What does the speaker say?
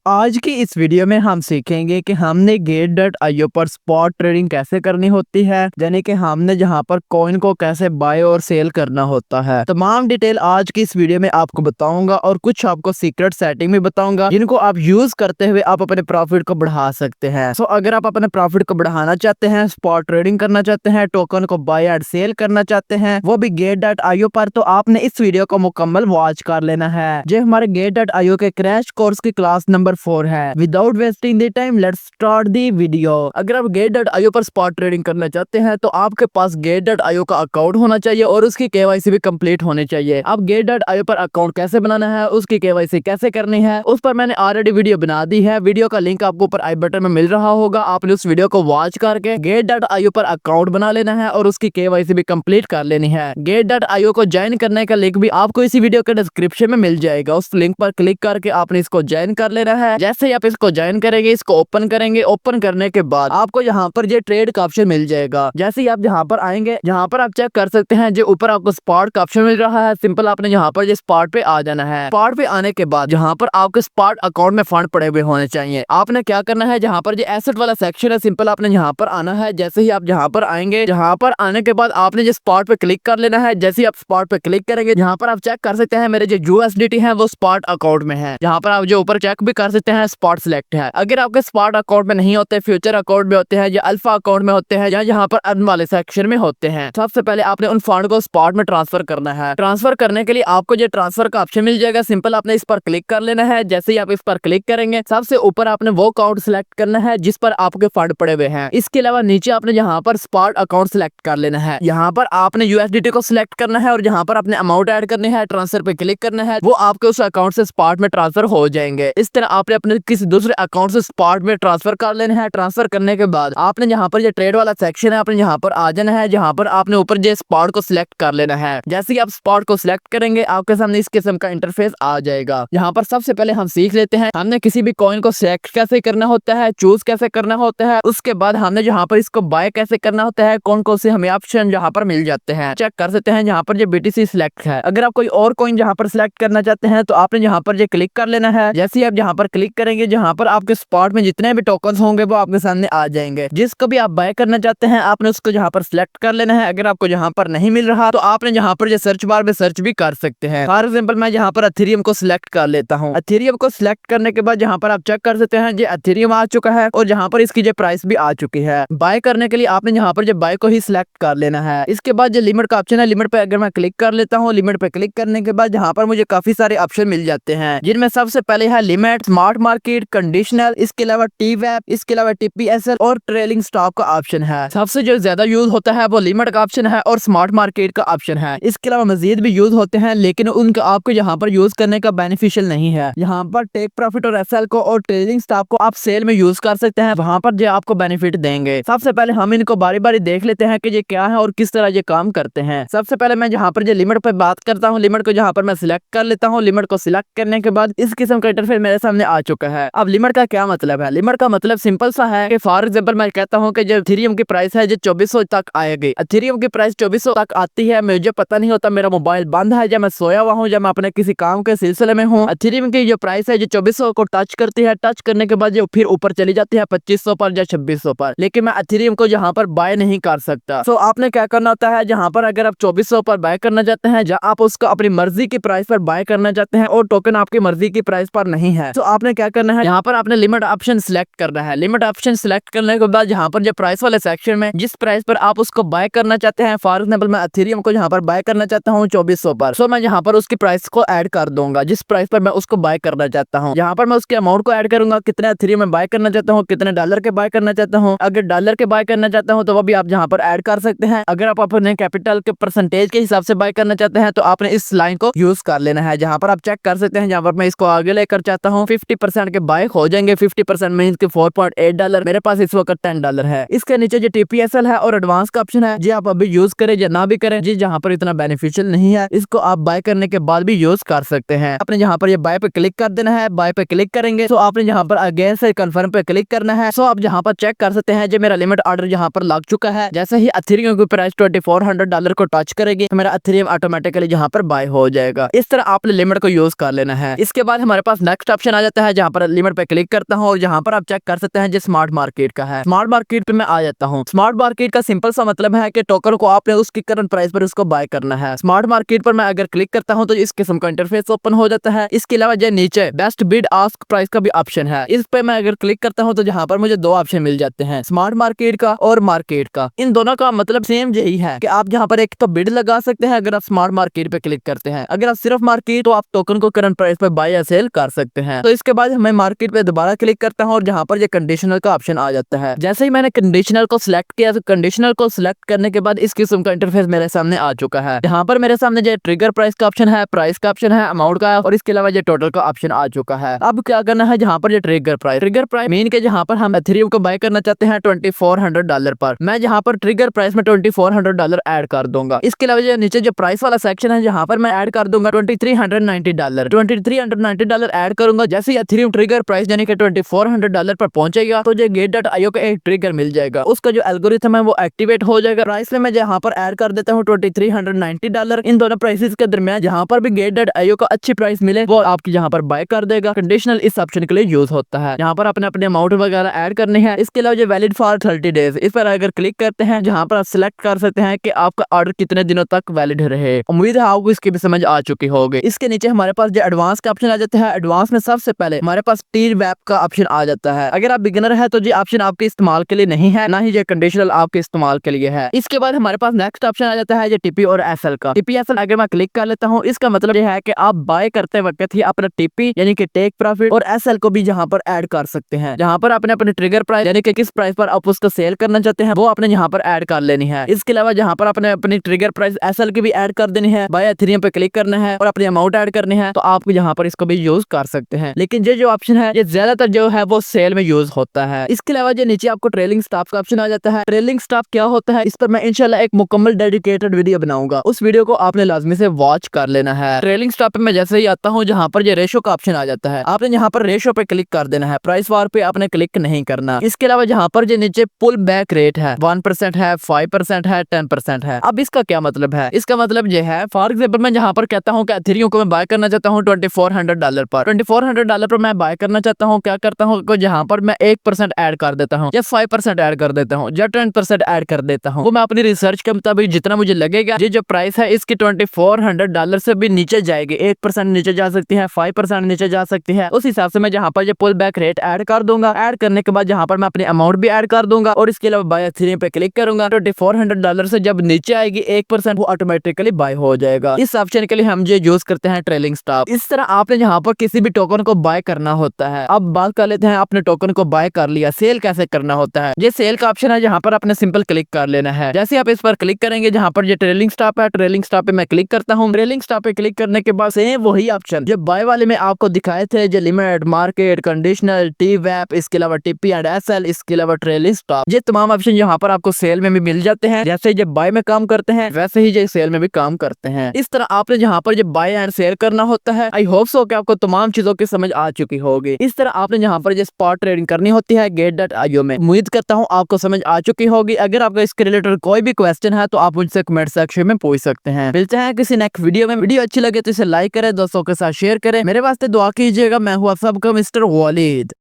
आज की इस वीडियो में हम सीखेंगे कि हमने Gate.io पर स्पॉट ट्रेडिंग कैसे करनी होती है, यानी कि हमने जहां पर कॉइन को कैसे बाय और सेल करना होता है। तमाम डिटेल आज की इस वीडियो में आपको बताऊंगा और कुछ आपको सीक्रेट सेटिंग भी बताऊंगा जिनको आप यूज करते हुए आप अपने प्रॉफिट को बढ़ा सकते हैं। सो अगर आप अपने प्रॉफिट को बढ़ाना चाहते हैं, स्पॉट ट्रेडिंग करना चाहते हैं, टोकन को बाय एंड सेल करना चाहते हैं, वो भी Gate.io पर, तो आपने इस वीडियो को मुकम्मल वॉच कर लेना है। जो हमारे Gate.io के क्रैश कोर्स की क्लास नंबर 4 है। Without wasting the time let's start the video. अगर आप Gate.io पर स्पॉट ट्रेडिंग करना चाहते हैं तो आपके पास Gate.io का अकाउंट होना चाहिए और उसकी केवाईसी भी कंप्लीट होनी चाहिए। अब Gate.io पर अकाउंट कैसे बनाना है, उसकी केवाईसी कैसे करनी है, उस पर मैंने ऑलरेडी वीडियो बना दी है। वीडियो का लिंक आपको ऊपर आई बटन में मिल रहा होगा। आपने उस वीडियो को वॉच करके Gate.io पर अकाउंट बना लेना है और उसकी केवाईसी भी कंप्लीट कर लेनी है। Gate.io को ज्वाइन करने का लिंक भी आपको इसी वीडियो के डिस्क्रिप्शन में मिल जाएगा। उस लिंक पर क्लिक करके आपने इसको ज्वाइन कर लेना है। जैसे ही आप इसको ज्वाइन करेंगे, इसको ओपन करेंगे, ओपन करने के बाद आपको यहाँ पर ये ट्रेड का ऑप्शन मिल जाएगा। जैसे ही आप यहाँ पर आएंगे, यहाँ पर आप चेक कर सकते हैं जो ऊपर आपको स्पॉट का ऑप्शन मिल रहा है। सिंपल आपने यहाँ पर स्पॉट पे आ जाना है। स्पॉट पे आने के बाद यहाँ पर आपके स्पॉट अकाउंट में फंड पड़े हुए होने चाहिए। आपने क्या करना है, जहाँ पर एसेट वाला सेक्शन है, सिंपल आपने यहाँ पर आना है। जैसे ही आप यहाँ पर आएंगे, यहाँ पर आने के बाद आपने स्पॉट पे क्लिक कर लेना है। जैसे ही आप स्पॉट पे क्लिक करेंगे, यहाँ पर आप चेक कर सकते हैं मेरे जो USDT है वो स्पॉट अकाउंट में है। यहाँ पर आप जो ऊपर चेक भी कर सकते हैं स्पॉट सिलेक्ट है। अगर आपके स्पॉट अकाउंट में नहीं होते, फ्यूचर अकाउंट में होते हैं या अल्फा अकाउंट में होते हैं या यहाँ पर अर्न वाले सेक्शन में होते हैं, सबसे पहले आपने उन फंड को स्पॉट में ट्रांसफर करना है। ट्रांसफर करने के लिए आपको जो ट्रांसफर का ऑप्शन मिल जाएगा, सिंपल आपने इस पर क्लिक कर लेना है। जैसे ही आप इस पर क्लिक करेंगे, सबसे ऊपर आपने वो अकाउंट सिलेक्ट करना है जिस पर आपके फंड पड़े हुए हैं। इसके अलावा नीचे आपने यहाँ पर स्पॉट अकाउंट सिलेक्ट कर लेना है। यहाँ पर आपने USDT को सिलेक्ट करना है और यहाँ पर अपने अमाउंट ऐड करने हैं, ट्रांसफर पे क्लिक करना है, वो आपके उस अकाउंट से स्पॉट में ट्रांसफर हो जाएंगे। इस तरह आपने अपने किसी दूसरे अकाउंट से स्पॉट में ट्रांसफर कर लेना है। ट्रांसफर करने के बाद आपने यहाँ पर जो ट्रेड वाला सेक्शन है, आपने यहाँ पर आ जाना है, जहाँ पर आपने ऊपर जो स्पॉट को सिलेक्ट कर लेना है। जैसे ही आप स्पॉट को सिलेक्ट करेंगे, आपके सामने इस किस्म का इंटरफेस आ जाएगा। यहाँ पर सबसे पहले हम सीख लेते हैं हमने किसी भी कॉइन को सिलेक्ट कैसे करना होता है, चूज कैसे करना होता है। उसके बाद हमने यहाँ पर इसको बाय कैसे करना होता है, कौन कौन से हमें ऑप्शन यहाँ पर मिल जाते हैं। चेक कर सकते हैं यहाँ पर जो BTC सिलेक्ट है। अगर आप कोई और कॉइन यहाँ पर सिलेक्ट करना चाहते हैं तो आपने यहाँ पर जो क्लिक कर लेना है। जैसे ही आप यहाँ पर क्लिक करेंगे, जहाँ पर आपके स्पॉट में जितने भी टोकन होंगे वो आपके सामने आ जाएंगे। जिसको भी आप बाय करना चाहते हैं आपने उसको यहाँ पर सिलेक्ट कर लेना है। अगर आपको यहाँ पर नहीं मिल रहा तो आपने यहाँ पर जो सर्च बार में सर्च भी कर सकते हैं। फॉर एग्जांपल मैं यहाँ पर एथेरियम को सिलेक्ट कर लेता हूँ। एथेरियम को सिलेक्ट करने के बाद यहाँ पर आप चेक कर सकते हैं ये एथेरियम आ चुका है और यहाँ पर इसकी जो प्राइस भी आ चुकी है। बाय करने के लिए आपने यहाँ पर जो बाय को ही सिलेक्ट कर लेना है। इसके बाद जो लिमिट का ऑप्शन है, लिमिट पे अगर मैं क्लिक कर लेता हूँ, लिमिट पे क्लिक करने के बाद यहाँ पर मुझे काफी सारे ऑप्शन मिल जाते हैं, जिनमें सबसे पहले है लिमिट, स्मार्ट मार्केट, कंडीशनल, इसके अलावा TWAP, इसके अलावा TPSL और ट्रेलिंग स्टॉप का ऑप्शन है। सबसे जो ज्यादा यूज होता है वो लिमिट का ऑप्शन है और स्मार्ट मार्केट का ऑप्शन है। इसके अलावा मजीद भी यूज होते हैं, लेकिन उनका आपको यहाँ पर यूज करने का बेनिफिशियल नहीं है। यहाँ पर टेक प्रॉफिट और SL को और ट्रेलिंग स्टॉप को आप सेल में यूज कर सकते हैं, वहाँ पर जो आपको बेनिफिट देंगे। सबसे पहले हम इनको बारी बारी देख लेते हैं कि ये क्या है और किस तरह ये काम करते हैं। सबसे पहले मैं यहाँ पर जो लिमिट पे बात करता हूँ, लिमिट को यहाँ पर मैं सिलेक्ट कर लेता हूँ। लिमिट को सिलेक्ट करने के बाद इस किस्म का इंटरफेस मेरे सामने आ चुका है। अब लिमिट का क्या मतलब है? लिमिट का मतलब सिंपल सा है कि फॉर एग्जांपल मैं कहता हूं कि जो एथेरियम की प्राइस है जो 2400 तक आएगी। एथेरियम की प्राइस 2400 तक आती है, मुझे पता नहीं होता, मेरा मोबाइल बंद है, जब मैं सोया हुआ हूं, जब मैं अपने किसी काम के सिलसिले में हूं। एथेरियम की जो प्राइस है जो 2400 को टच करती है, टच करने के बाद जो फिर ऊपर चली जाती है 2500 पर या 2600 पर, लेकिन मैं एथेरियम को यहाँ पर बाय नहीं कर सकता। सो आपने क्या करना होता है, जहाँ पर अगर आप 2400 पर बाय करना चाहते हैं, जहाँ आप उसको अपनी मर्जी की प्राइस पर बाय करना चाहते हैं और टोकन आपकी मर्जी की प्राइस पर नहीं है, तो आपने क्या करना है, यहाँ पर आपने लिमिट ऑप्शन सिलेक्ट करना है। लिमिट ऑप्शन सिलेक्ट करने के बाद यहाँ पर जो प्राइस वाले सेक्शन में जिस प्राइस पर आप उसको बाय करना चाहते हैं, फॉर एग्जांपल मैं एथेरियम को यहाँ पर बाय करना चाहता हूँ 2400 पर, सो मैं यहाँ पर उसकी प्राइस को ऐड कर दूंगा जिस प्राइस पर मैं उसको बाय करना चाहता हूँ। यहाँ पर मैं उसके अमाउंट को ऐड करूंगा, कितने एथेरियम में बाय करना चाहता हूँ, कितने डॉलर के बाय करना चाहता हूँ। अगर डॉलर के बाय करना चाहता हूँ तो वो भी आप यहाँ पर ऐड कर सकते हैं। अगर आप अपने कैपिटल के परसेंटेज के हिसाब से बाय करना चाहते हैं तो आपने इस लाइन को यूज कर लेना है। जहाँ पर आप चेक कर सकते हैं, जहाँ पर मैं इसको आगे लेकर चाहता हूँ 50% के बाय हो जाएंगे। 50% मींस के $4.8, मेरे पास इस वक्त $10 है। इसके नीचे जो TPSL है और एडवांस का ऑप्शन है, जी आप अभी यूज करें या ना भी करें, जी जहाँ पर इतना बेनिफिशियल नहीं है, इसको आप बाय करने के बाद भी यूज कर सकते हैं। आपने यहाँ पर ये बाय पे क्लिक कर देना है। बाय पे क्लिक करेंगे तो आपने यहाँ पर अगेन से कंफर्म पे क्लिक करना है। सो आप यहाँ पर चेक कर सकते हैं जो मेरा लिमिट ऑर्डर यहाँ पर लग चुका है। जैसे ही एथेरियम की प्राइस $2400 को टच करेगी तो मेरा एथेरियम ऑटोमेटिकली यहाँ पर बाय हो जाएगा। इस तरह आपने लिमिट को यूज कर लेना है। इसके बाद हमारे पास नेक्स्ट ऑप्शन आ जाता है, जहाँ पर लिमिट पे क्लिक करता हूँ और जहाँ पर आप चेक कर सकते हैं जो स्मार्ट मार्केट का है। स्मार्ट मार्केट पे मैं आ जाता हूँ। स्मार्ट मार्केट का सिंपल सा मतलब है कि टोकन को आपने उसकी करंट प्राइस पर उसको बाय करना है। स्मार्ट मार्केट पर मैं अगर क्लिक करता हूँ तो इस किस्म का इंटरफेस ओपन हो जाता है। इसके अलावा जो नीचे बेस्ट बिड आस्क प्राइस का भी ऑप्शन है, इस पे मैं अगर क्लिक करता हूँ तो जहाँ पर मुझे दो ऑप्शन मिल जाते हैं, स्मार्ट मार्केट का और मार्केट का। इन दोनों का मतलब सेम यही है कि आप जहाँ पर एक तो बिड लगा सकते हैं अगर आप स्मार्ट मार्केट पे क्लिक करते हैं, अगर आप सिर्फ मार्केट तो आप टोकन को करंट प्राइस पे बाय या सेल कर सकते हैं। तो इसके बाद मैं मार्केट पे दोबारा क्लिक करता हूँ और जहाँ पर ये कंडीशनल का ऑप्शन आ जाता है। जैसे ही मैंने कंडीशनल को सिलेक्ट किया तो कंडीशनल को सिलेक्ट करने के बाद इस किस्म का इंटरफेस मेरे सामने आ चुका है। यहाँ पर मेरे सामने जो ट्रिगर प्राइस का ऑप्शन है, प्राइस का ऑप्शन है, अमाउंट का और इसके अलावा ये टोटल का ऑप्शन आ चुका है। अब क्या करना है, जहाँ पर ये ट्रिगर प्राइस मीन के जहाँ पर हम एथेरियम को बाय करना चाहते हैं $2400 पर, मैं जहाँ पर ट्रिगर प्राइस में $2400 ऐड कर दूंगा। इसके अलावा जो नीचे जो प्राइस वाला सेक्शन है जहाँ पर मैं ऐड कर दूंगा $2390 ऐड करूंगा। जैसे एथेरियम ट्रिगर प्राइस यानी कि $2400 पर पहुंचेगा तो जो Gate.io का एक ट्रिगर मिल जाएगा, उसका जो एल्गोरिथम है वो एक्टिवेट हो जाएगा। प्राइस में मैं जहाँ पर ऐड कर देता हूँ $2390। इन दोनों प्राइसेस के दरमियान जहाँ पर भी Gate.io का अच्छी प्राइस मिले वो आपकी जहाँ पर बाय कर देगा। कंडीशनल इस ऑप्शन के लिए यूज होता है, यहाँ पर अपने अपने अमाउंट वगैरह ऐड करनी है। इसके अलावा जो वैलिड फॉर 30 डेज, इस पर अगर क्लिक करते हैं जहाँ पर आप सिलेक्ट कर सकते हैं कि आपका ऑर्डर कितने दिनों तक वैलिड रहे। उम्मीद है आपको इसकी भी समझ आ चुकी होगी। इसके नीचे हमारे पास जो एडवांस का ऑप्शन आ जाता है, एडवांस में सबसे पहले हमारे पास T-Wrap का ऑप्शन आ जाता है। अगर आप बिगिनर है तो ये ऑप्शन आपके इस्तेमाल के लिए नहीं है, ना ही ये कंडीशनल आपके इस्तेमाल के लिए है। इसके बाद हमारे पास नेक्स्ट ऑप्शन आ जाता है ये टीपी और एसएल का। टीपी एसएल अगर मैं क्लिक कर लेता हूँ, इसका मतलब ये है कि आप बाय करते वक्त ही अपना टीपी यानी कि टेक प्रॉफिट और एसएल को भी यहाँ पर ऐड कर सकते हैं। जहाँ पर आपने अपने ट्रिगर प्राइस यानी कि किस प्राइस पर आप उसको सेल करना चाहते हैं वो आपने यहाँ पर ऐड कर लेनी है। इसके अलावा जहाँ पर आपने अपनी ट्रिगर प्राइस एसएल की भी ऐड कर देनी है, बाय एथेरियम पे क्लिक करना है और अपनी अमाउंट ऐड करनी है, तो आप यहाँ पर इसको भी यूज कर सकते हैं। लेकिन ये जो ऑप्शन है ये ज्यादातर जो है वो सेल में यूज होता है। इसके अलावा जो नीचे आपको ट्रेलिंग स्टॉप का ऑप्शन आ जाता है। ट्रेलिंग स्टॉप क्या होता है, इस पर मैं इंशाल्लाह एक मुकम्मल डेडिकेटेड वीडियो बनाऊंगा, उस वीडियो को आपने लाजमी से वॉच कर लेना है। ट्रेलिंग स्टॉप पे मैं जैसे ही आता हूँ जहाँ पर ये रेशो का ऑप्शन आ जाता है, आपने यहाँ पर रेशो पे क्लिक कर देना है, प्राइस वार पे आपने क्लिक नहीं करना। इसके अलावा जहाँ पर जो नीचे पुल बैक रेट है 1% है, 5% है, 10% है। अब इसका क्या मतलब है, इसका मतलब ये है फॉर एग्जाम्पल मैं जहाँ पर कहता हूँ कि एथेरियम को मैं बाय करना चाहता हूँ $2400 पर, $2400 पर मैं बाय करना चाहता हूँ, क्या करता हूँ जहाँ पर मैं 1% ऐड कर देता हूँ या 5% ऐड कर देता हूँ या 10% ऐड कर देता हूँ। वो मैं अपनी रिसर्च के मुताबिक जितना मुझे लगेगा ये जो प्राइस है इसकी $2400 से भी नीचे जाएगी, 1% नीचे जा सकती है, 5% नीचे जा सकती है। उस हिसाब से मैं जहाँ पर ये पुल बैक रेट ऐड कर दूंगा। ऐड करने के बाद जहाँ पर मैं अपनी अमाउंट भी ऐड कर दूंगा और इसके अलावा बाय एथेरियम पे क्लिक करूंगा। $2400 से जब नीचे आएगी 1% वो ऑटोमेटिकली बाय हो जाएगा। इस ऑप्शन के लिए हम ये यूज करते हैं ट्रेलिंग स्टॉप। इस तरह आपने जहाँ पर किसी भी टोकन को बाय करना होता है। अब बात कर लेते हैं आपने टोकन को बाय कर लिया, सेल कैसे करना होता है। ये सेल का ऑप्शन है जहाँ पर आपने सिंपल क्लिक कर लेना है। जैसे आप इस पर क्लिक करेंगे जहाँ पर ये ट्रेलिंग स्टॉप है, ट्रेलिंग स्टॉप पे मैं क्लिक करता हूँ। ट्रेलिंग स्टॉप पे क्लिक करने के बाद सेम वही ऑप्शन जो बाय वाले में आपको दिखाए थे, जो लिमिट, मार्केट, कंडीशनल, T-Wrap, इसके अलावा टीपी एंड एसएल, इसके अलावा ट्रेलिंग स्टॉप, ये तमाम ऑप्शन यहाँ पर आपको सेल में भी मिल जाते हैं। जैसे ये बाय में काम करते हैं वैसे ही ये सेल में भी काम करते हैं। इस तरह आपने जहाँ पर ये बाय एंड सेल करना होता है। आई होप सो कि आपको तमाम चीजों की समझ आ चुकी होगी। इस तरह आपने जहाँ पर ये स्पॉट ट्रेडिंग करनी होती है Gate.io में। उम्मीद करता हूँ आपको समझ आ चुकी होगी। अगर आपको इसके रिलेटेड कोई भी क्वेश्चन है तो आप मुझसे कमेंट सेक्शन में पूछ सकते हैं। मिलते हैं किसी नेक्स्ट वीडियो में। वीडियो अच्छी लगे तो इसे लाइक करें, दोस्तों के साथ शेयर करें, मेरे वास्ते दुआ कीजिएगा। मैं हूँ आप सबका मिस्टर वालिद।